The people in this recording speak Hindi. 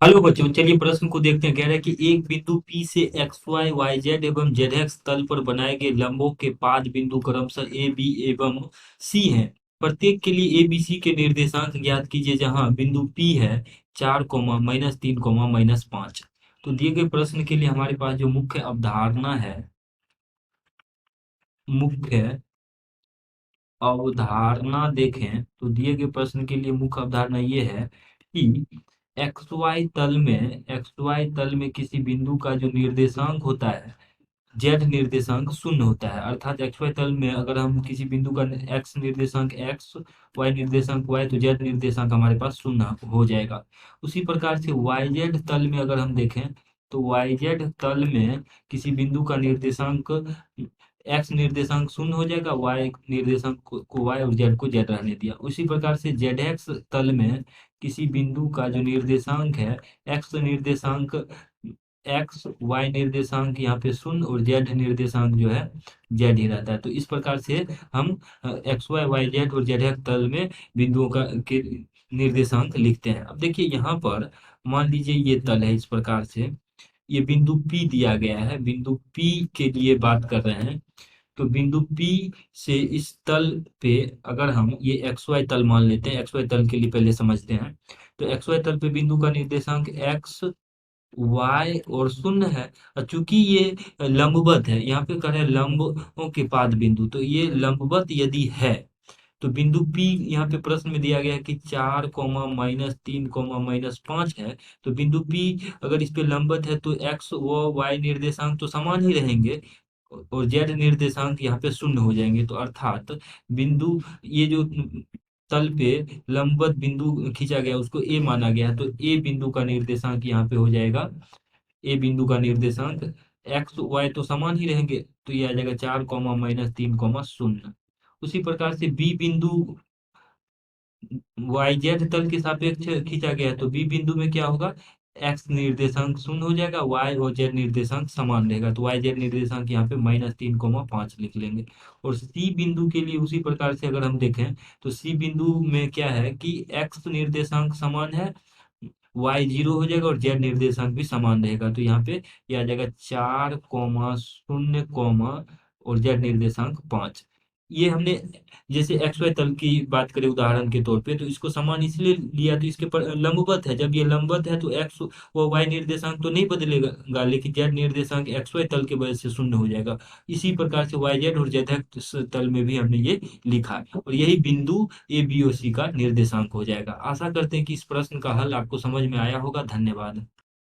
हेलो बच्चों, चलिए प्रश्न को देखते हैं। कह रहा है कि एक बिंदु P से एक्स वाई वाई जेड एवं जेड एक्स तल पर बनाए गए लंबों के पाद बिंदु क्रमशः ए बी एवं सी हैं। प्रत्येक के लिए ए बी सी के निर्देशांक ज्ञात कीजिए। जहां बिंदु P है 4, -3, -5। तो दिए गए प्रश्न के लिए हमारे पास जो मुख्य अवधारणा है, मुख्य अवधारणा देखें तो दिए गए प्रश्न के लिए मुख्य अवधारणा ये है कि एक्स वाई तल में किसी बिंदु का जो निर्देशांक होता है, जेड निर्देशांक शून्य होता है। अर्थात एक्स वाई तल में अगर हम किसी बिंदु का एक्स निर्देशांक एक्स, वाई निर्देशांक वाई, तो जेड निर्देशांक हमारे पास शून्य हो जाएगा। उसी प्रकार से वाई जेड तल में अगर हम देखें तो वाई जेड तल में किसी बिंदु का निर्देशांक एक्स निर्देशांक शून्य हो जाएगा, वाई निर्देशांक को वाई और जेड को जेड रहने दिया। उसी प्रकार से जेड एक्स तल में किसी बिंदु का जो निर्देशांक है, एक्स निर्देशांक एक्स, वाई निर्देशांक यहाँ पे शून्य और जेड निर्देशांक जो है जेड ही रहता है। तो इस प्रकार से हम एक्स वाई वाई जेड और जेड एक्स तल में बिंदुओं का के निर्देशांक लिखते हैं। अब देखिए यहाँ पर मान लीजिए ये तल है, इस प्रकार से ये बिंदु P दिया गया है। बिंदु P के लिए बात कर रहे हैं। तो बिंदु P से इस तल पे अगर हम ये एक्स वाई तल मान लेते हैं, एक्स वाई तल के लिए पहले समझते हैं। तो एक्स वाई तल पे बिंदु का निर्देशांक एक्स, वाई और शून्य है। और चूंकि ये लंबवत है, यहाँ पे कर रहे हैं लंबों के पाद बिंदु, तो ये लंबवत यदि है तो बिंदु P यहाँ पे प्रश्न में दिया गया है कि 4, -3, -5 है। तो बिंदु P अगर इस पे लंबवत है तो एक्स व वाई निर्देशांक तो समान ही रहेंगे और जेड निर्देशांक यहाँ पे शून्य हो जाएंगे। तो अर्थात बिंदु, ये जो तल पे लंबवत बिंदु खींचा गया उसको ए माना गया है, तो ए बिंदु का निर्देशांक यहाँ पे हो जाएगा। ए बिंदु का निर्देशांक एक्स वाई तो समान ही रहेंगे, तो ये आ जाएगा 4, -3, 0। उसी प्रकार से बी बिंदु वाई जेड तल के सापेक्ष खींचा गया है, तो बी बिंदु में क्या होगा, एक्स निर्देशांक शून्य हो जाएगा, वाई और जेड निर्देशांक समान रहेगा। तो वाई जेड निर्देशांक यहाँ पे -3, 5 लिख लेंगे। और सी बिंदु के लिए उसी प्रकार से अगर हम देखें तो सी बिंदु में क्या है कि एक्स निर्देशांक समान है, वाई 0 हो जाएगा और जेड निर्देशांक भी समान रहेगा। तो यहाँ पे यह आ जाएगा 4, 0, और जेड निर्देशांक 5। ये हमने जैसे एक्स वाई तल की बात करें उदाहरण के तौर पे, तो इसको समान इसलिए लिया तो इसके पर लंबवत है। जब ये लंबवत है तो एक्स व वाई निर्देशांक तो नहीं बदलेगा, लेकिन जेड निर्देशांक एक्स वाई तल के वजह से शून्य हो जाएगा। इसी प्रकार से वाई जेड और जेड एक्स तल में भी हमने ये लिखा है, और यही बिंदु ए बी और सी का निर्देशांक हो जाएगा। आशा करते हैं कि इस प्रश्न का हल आपको समझ में आया होगा। धन्यवाद।